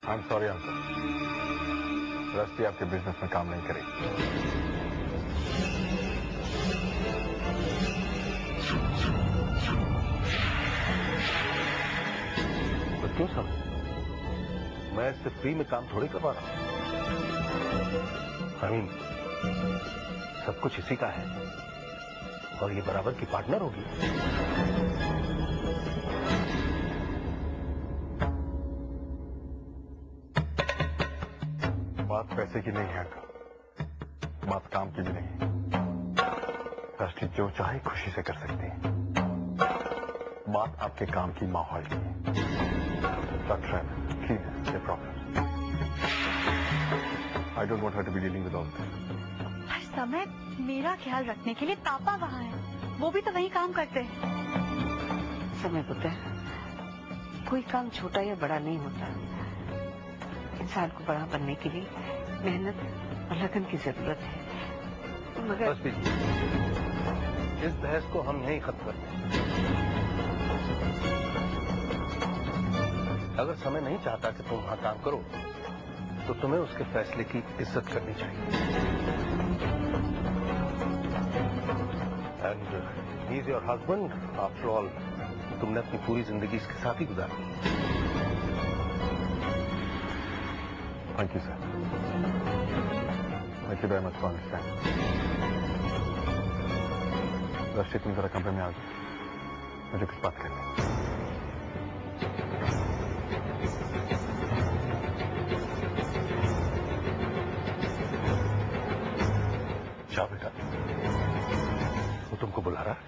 I am sorry uncle, रस्ती आपके business में काम नहीं करेगी। तो क्यों सर, मैं इससे फ्री में काम थोड़ी करवा रहा हूं। सब कुछ इसी का है और ये बराबर की पार्टनर होगी। बात पैसे की नहीं है अंकल, बात काम की भी नहीं। रस्ती जो चाहे खुशी से कर सकती है। बात आपके काम की माहौल की है। I don't want her to be dealing with all this. हर समय मेरा ख्याल रखने के लिए पापा वहाँ हैं, वो भी तो वही काम करते हैं। समय पुत्र, कोई काम छोटा या बड़ा नहीं होता। इंसान को बड़ा बनने के लिए मेहनत और लगन की जरूरत है। मगर बस इस बहस को हम यहीं खत्म करते हैं। अगर समय नहीं चाहता कि तुम वहां काम करो तो तुम्हें उसके फैसले की इज्जत करनी चाहिए। And he is your husband after all. तुमने अपनी पूरी जिंदगी इसके साथ ही गुजारी। Thank you sir, thank you very much for understanding. Rasti तुम जरा कमरे में आ जाओ, मुझे कुछ बात करनी है। जा बेटा, वो तुमको बुला रहा है।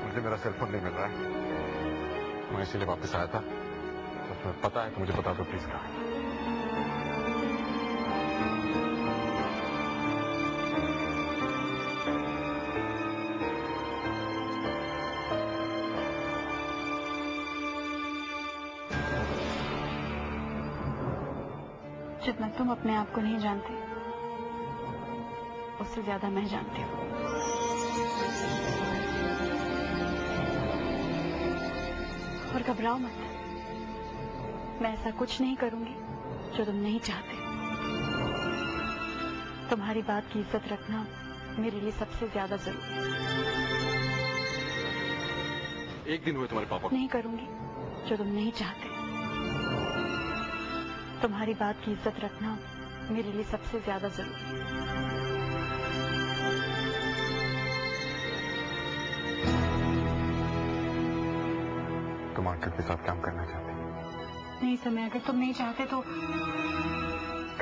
मुझे मेरा सेलफोन नहीं मिल रहा है, मैं इसीलिए वापस आया था। तो तुम्हें पता है तो मुझे बता दो प्लीज कहाँ। जितना तुम अपने आप को नहीं जानते, उससे ज्यादा मैं जानती हूँ। और घबराओ मत, मैं ऐसा कुछ नहीं करूंगी जो तुम नहीं चाहते। तुम्हारी बात की इज्जत रखना मेरे लिए सबसे ज्यादा जरूरी है। एक दिन हुए तुम्हारे पापा को। नहीं करूंगी जो तुम नहीं चाहते। तुम्हारी बात की इज्जत रखना मेरे लिए सबसे ज्यादा जरूरी है। तुम अंकल के साथ काम करना चाहती हो? नहीं समय, अगर तुम नहीं चाहते तो।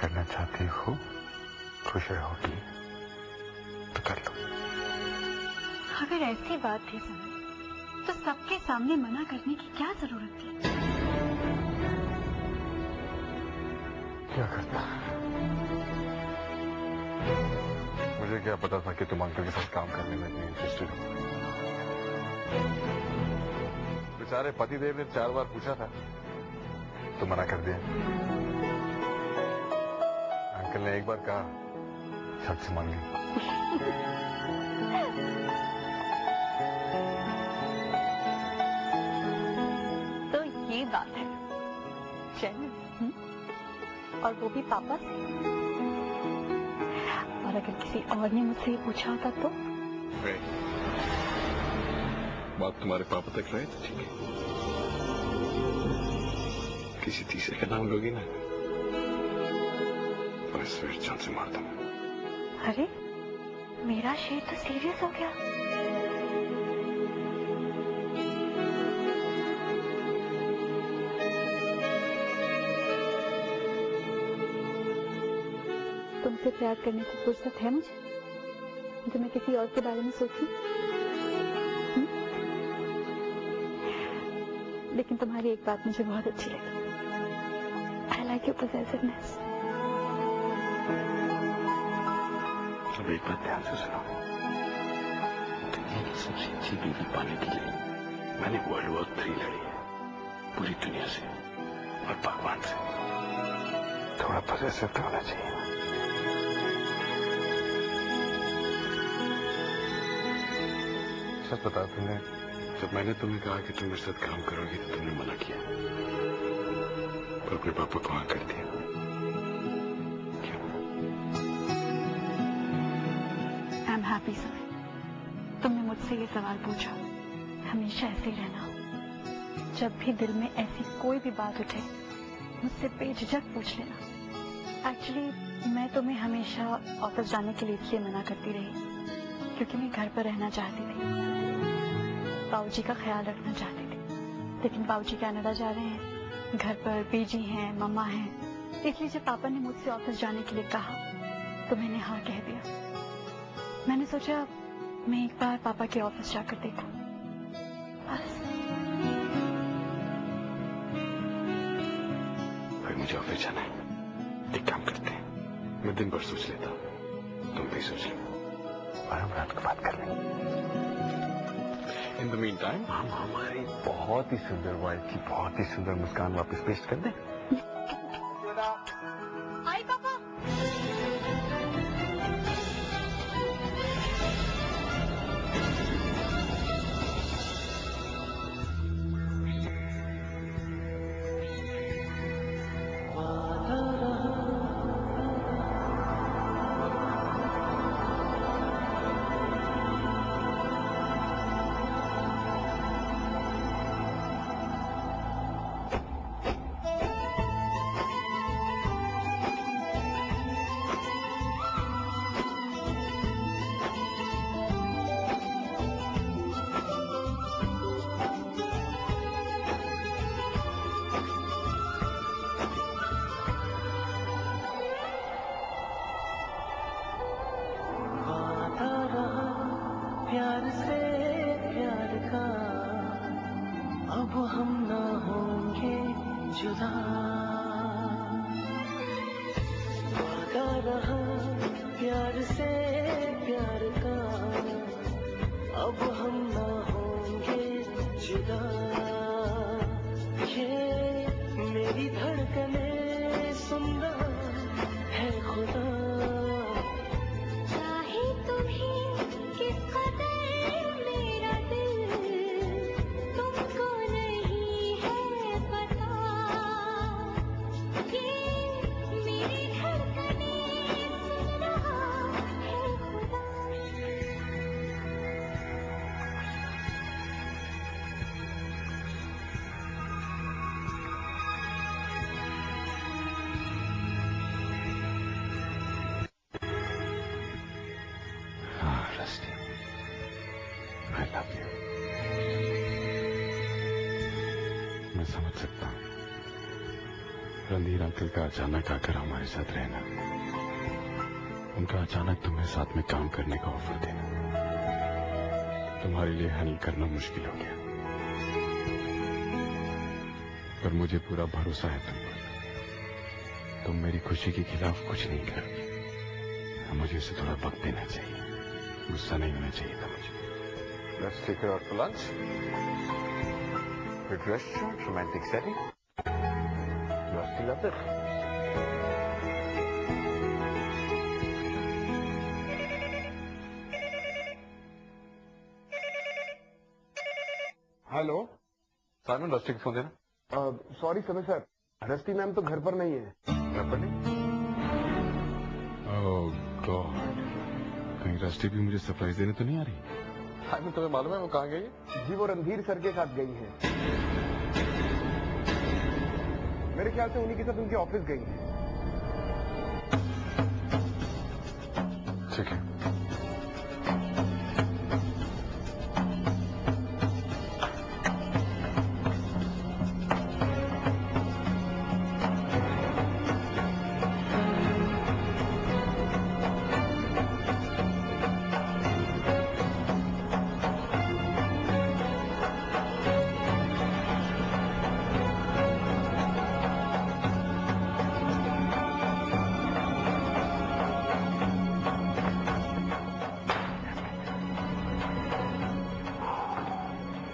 करना चाहती हो, खुश रहोगी तो कर लो। अगर ऐसी बात थी समय, तो सबके सामने मना करने की क्या जरूरत थी? क्या करता? मुझे क्या पता था कि तुम अंकल के साथ काम करने में इतनी इंटरेस्टेड हो। बेचारे पतिदेव ने 4 बार पूछा था तो मना कर दिया। अंकल ने एक बार कहा, झट से मान ली। तो ये बात है चैन, और वो भी पापा से। और अगर किसी और ने मुझसे ये पूछा होता तो? बात तुम्हारे पापा तक रहे तो ठीक है, किसी तीसरे का नाम लोगी ना और इस स्वीट जान से मार दूंगा। अरे मेरा शेर तो सीरियस हो गया। तुमसे प्यार करने की फुर्सत है मुझे, जो मैं किसी और के बारे में सोचूं? लेकिन तुम्हारी एक बात मुझे बहुत अच्छी लगी। I like your possessiveness. अब एक बात ध्यान से सुनो, दुनिया की सबसे अच्छी बीवी पाने के लिए मैंने वर्ल्ड वॉर 3 लड़ी है, पूरी दुनिया से और भगवान से। थोड़ा पॉसेसिव तो होना चाहिए। सच बता, तुमने जब मैंने तुम्हें कहा कि तुम मेरे साथ काम करोगी तो तुमने मना किया और अपने पापा को हाँ कर दिया। क्यों? I am happy sir. तुमने मुझसे ये सवाल पूछा। हमेशा ऐसे ही रहना। जब भी दिल में ऐसी कोई भी बात उठे मुझसे बेझिझक पूछ लेना। एक्चुअली मैं तुम्हें हमेशा ऑफिस जाने के लिए इसलिए मना करती रही क्योंकि मैं घर पर रहना चाहती थी, बाबूजी का ख्याल रखना चाहती थी। लेकिन बाबूजी कनाडा जा रहे हैं, घर पर बीजी हैं, मम्मा हैं, इसलिए जब पापा ने मुझसे ऑफिस जाने के लिए कहा तो मैंने हाँ कह दिया। मैंने सोचा मैं एक बार पापा के ऑफिस जाकर देखूं, बस। भाई मुझे ऑफिस जाना है। एक काम करते हैं, मैं दिन भर सोच लेता हूँ, तुम भी सोच लो और हम रात को बात कर लेंगे। इन द मीन टाइम हम हमारी बहुत ही सुंदर वाइफ की बहुत ही सुंदर मुस्कान वापस पेश कर दें। आई पापा। प्यार से प्यार का अब हम ना होंगे जुदा, वादा रहा प्यार से प्यार का अब हम ना होंगे जुदा। ये मेरी धड़कने सुन रहा है खुदा, I love you. मैं समझ सकता हूँ रणधीर अंकल का अचानक आकर हमारे साथ रहना, उनका अचानक तुम्हें साथ में काम करने का ऑफर देना तुम्हारे लिए हैंडल करना मुश्किल हो गया। पर मुझे पूरा भरोसा है तुम पर। तुम मेरी खुशी के खिलाफ कुछ नहीं करोगी। मुझे इसे थोड़ा वक्त देना चाहिए, गुस्सा नहीं होना चाहिए था मुझे। Let's take her out for lunch. Good restaurant, romantic setting. You still love it? Hello Simon, rusty को फोन देना। सॉरी समय सर, रस्टी मैम तो घर पर नहीं है। घर पर नहीं? ओह गॉड, कहीं रस्टी भी मुझे सरप्राइज देने तो नहीं आ रही? साइमन, तुम्हें मालूम है वो कहाँ गई है? जी वो रणधीर सर के साथ गई है। मेरे ख्याल से उन्हीं के साथ उनके ऑफिस गई है। ठीक है।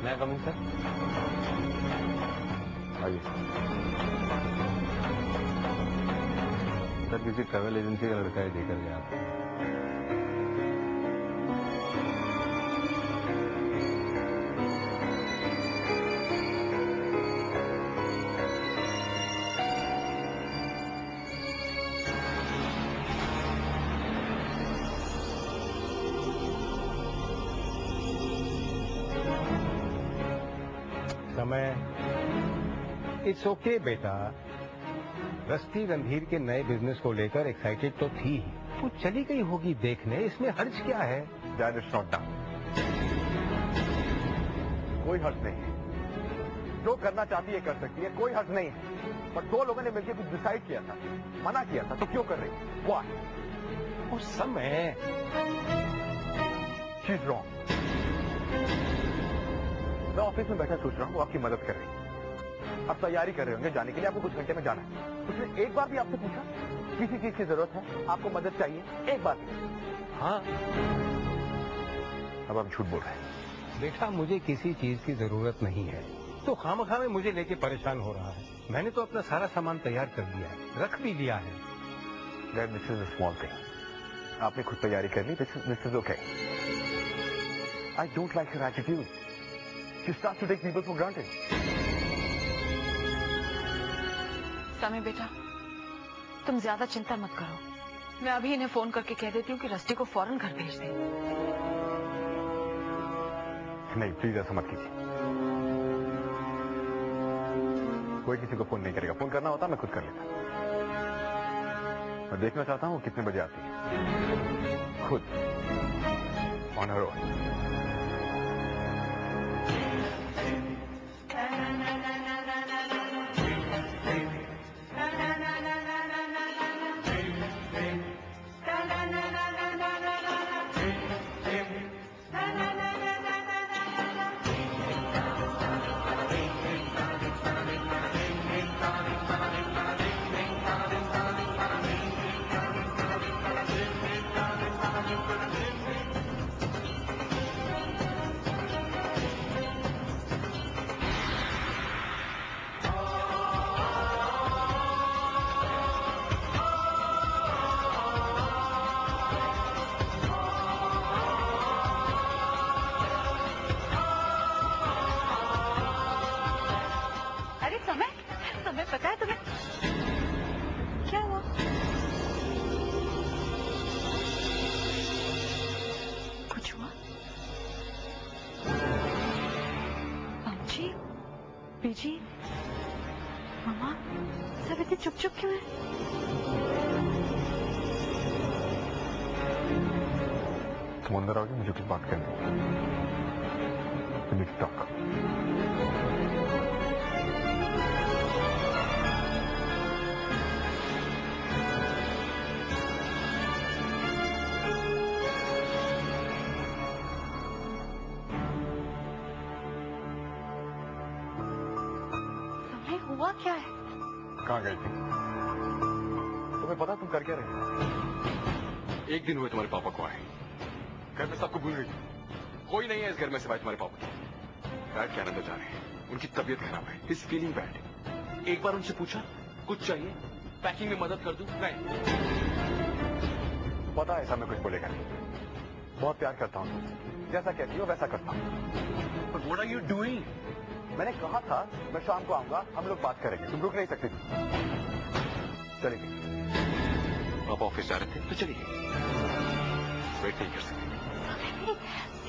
मैं कमिंग सर? आइए। किसी ट्रैवल एजेंसी का लड़का ही देकर गया था। समय इट्स ओके बेटा। रस्ती गंभीर के नए बिजनेस को लेकर एक्साइटेड तो थी ही, वो चली गई होगी देखने, इसमें हर्ज क्या है? Dad is not done. कोई हर्ज नहीं है, जो करना चाहती है कर सकती है, कोई हर्ज नहीं है। पर दो लोगों ने मिलकर कुछ डिसाइड किया था, मना किया था, तो क्यों कर रही? व्हाई? उस समय शी इज रॉन्ग। मैं ऑफिस में बैठा सोच रहा हूँ वो आपकी मदद कर रही है। आप तैयारी कर रहे होंगे जाने के लिए, आपको कुछ घंटे में जाना है। उसने एक बार भी आपसे पूछा किसी चीज की जरूरत है, आपको मदद चाहिए? एक बार भी? हाँ अब आप झूठ बोल रहे हैं। बेटा, मुझे किसी चीज की जरूरत नहीं है, तो खामखा में मुझे लेके परेशान हो रहा है। मैंने तो अपना सारा सामान तैयार कर लिया है, रख भी लिया है। Dad, this is a small thing. आपने खुद तैयारी कर ली, this is okay. I don't like her attitude. She starts to take people for granted. समय बेटा, तुम ज्यादा चिंता मत करो। मैं अभी इन्हें फोन करके कह देती हूँ कि रस्टी को फौरन घर भेज दें। नहीं, प्लीज ऐसा मत कीजिए। कोई किसी को फोन नहीं करेगा। फोन करना होता मैं खुद कर लेता। मैं देखना चाहता हूँ कितने बजे आती है, खुद, ऑन हर ओन। समय पता है तुम्हें क्या हुआ? कुछ हुआ? जी, बीजी, मामा, सब इतने चुप चुप क्यों हैं? तुम अंदर आओगे, मुझे कुछ बात करनी है। टॉक। हुआ क्या है? कहाँ गई थी? तुम्हें पता तुम कर क्या रहे? एक दिन हुए तुम्हारे पापा को आए, घर में सबको भूल गई। कोई नहीं है इस घर में सिवाय तुम्हारे पापा के। डैड कनाडा जा रहे हैं, उनकी तबीयत खराब है, इज फीलिंग बैड। एक बार उनसे पूछा कुछ चाहिए, पैकिंग में मदद कर दूं? नहीं। पता है ऐसा मैं कुछ बोलेगा नहीं। बहुत प्यार करता हूँ तुमसे, जैसा कहती हो वैसा करता हूँ। But what are you doing? मैंने कहा था मैं शाम को आऊंगा, हम लोग बात करेंगे। तुम रुक नहीं सकती। चलिए। पापा ऑफिस जा रहे थे तो चलिए, वेट नहीं कर सकते।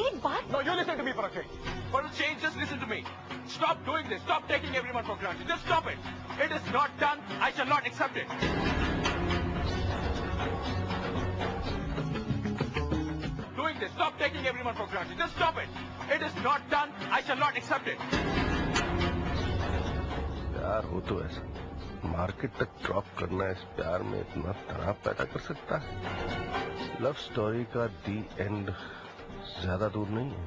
एक बात। No, you listen to me for a change. For a change, just listen to me. Stop doing this. Stop taking everyone for granted. Just stop it. It is not done. I shall not accept it. Doing this. Stop taking everyone for granted. Just stop it. It is not done. I shall not accept it. प्यार हो तो ऐसा market तक drop करना इस प्यार में इतना तनाव पैदा कर सकता है। लव स्टोरी का दी एंड ज्यादा दूर नहीं है।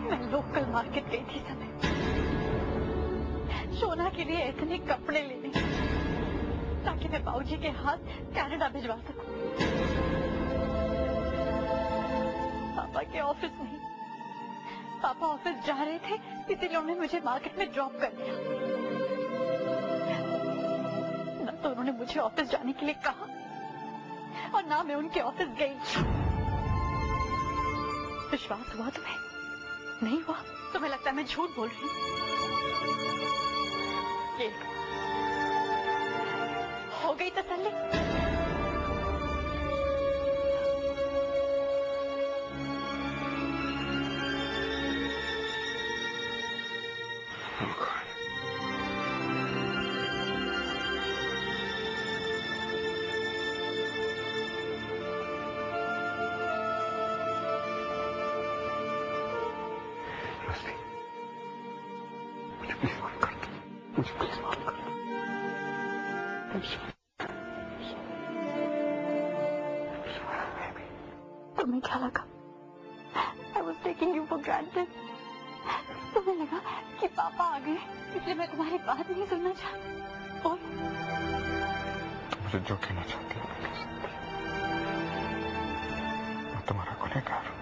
मैं लोकल मार्केट गई थी समय, सोना के लिए इतने कपड़े लेने ताकि मैं बाबूजी के हाथ कनाडा भिजवा सकूं। पापा के ऑफिस नहीं, पापा ऑफिस जा रहे थे, इसलिए उन्होंने मुझे मार्केट में ड्रॉप कर दिया। न उन्होंने मुझे ऑफिस जाने के लिए कहा और ना मैं उनके ऑफिस गई। विश्वास हुआ तुम्हें? नहीं हुआ? तुम्हें लगता है मैं झूठ बोल रही हूँ? ये हो गई तसल्ली? मुझे प्लीज माफ कर दो, मुझे प्लीज माफ कर दो। तुम्हें क्या लगा? I was taking you for granted. तुम्हें लगा कि पापा आ गए इसलिए मैं तुम्हारी बात नहीं सुनना चाहती। और मुझे जो कहना चाहती हो मैं कह सकती हूँ। मैं तुम्हारा गुनहगार हूँ।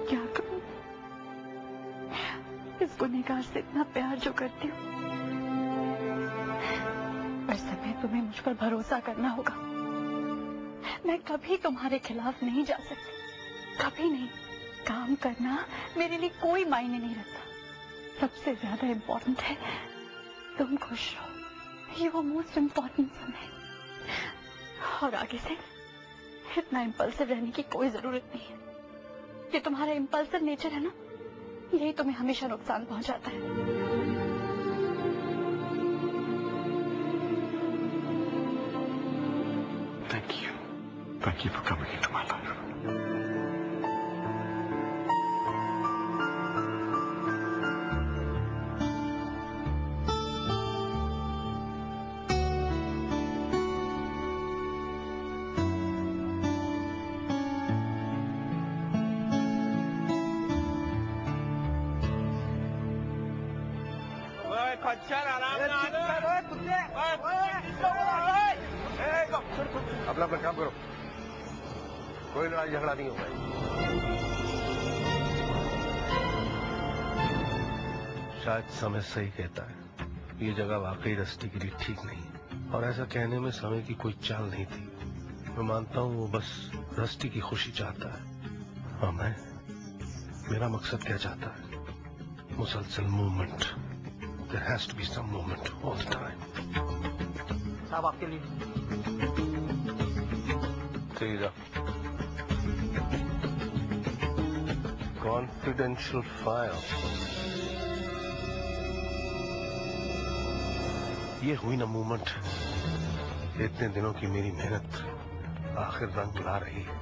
क्या करूं? इस गुनहगार से इतना प्यार जो करती हूँ, पर समय तुम्हें मुझ पर भरोसा करना होगा। मैं कभी तुम्हारे खिलाफ नहीं जा सकती, कभी नहीं। काम करना मेरे लिए कोई मायने नहीं रखता। सबसे ज्यादा इम्पोर्टेंट है तुम खुश रहो। You are most important for me. और आगे से इतना इम्पल्सिव रहने की कोई जरूरत नहीं है। ये तुम्हारा इम्पल्सिव नेचर है ना, यही तुम्हें हमेशा नुकसान पहुंचाता है। Thank you for coming into my life. अपना अपना काम करो, कोई लड़ाई झगड़ा नहीं होगा। शायद समय सही कहता है, ये जगह वाकई रस्टी के लिए ठीक नहीं है। और ऐसा कहने में समय की कोई चाल नहीं थी। मैं मानता हूँ वो बस रस्टी की खुशी चाहता है। और मैं, मेरा मकसद क्या चाहता है? मुसलसल movement. There has to be some movement all the time. साहब आपके लिए। सीधा कॉन्फिडेंशियल फाइल। ये हुई ना मूवमेंट। इतने दिनों की मेरी मेहनत आखिर रंग ला रही है।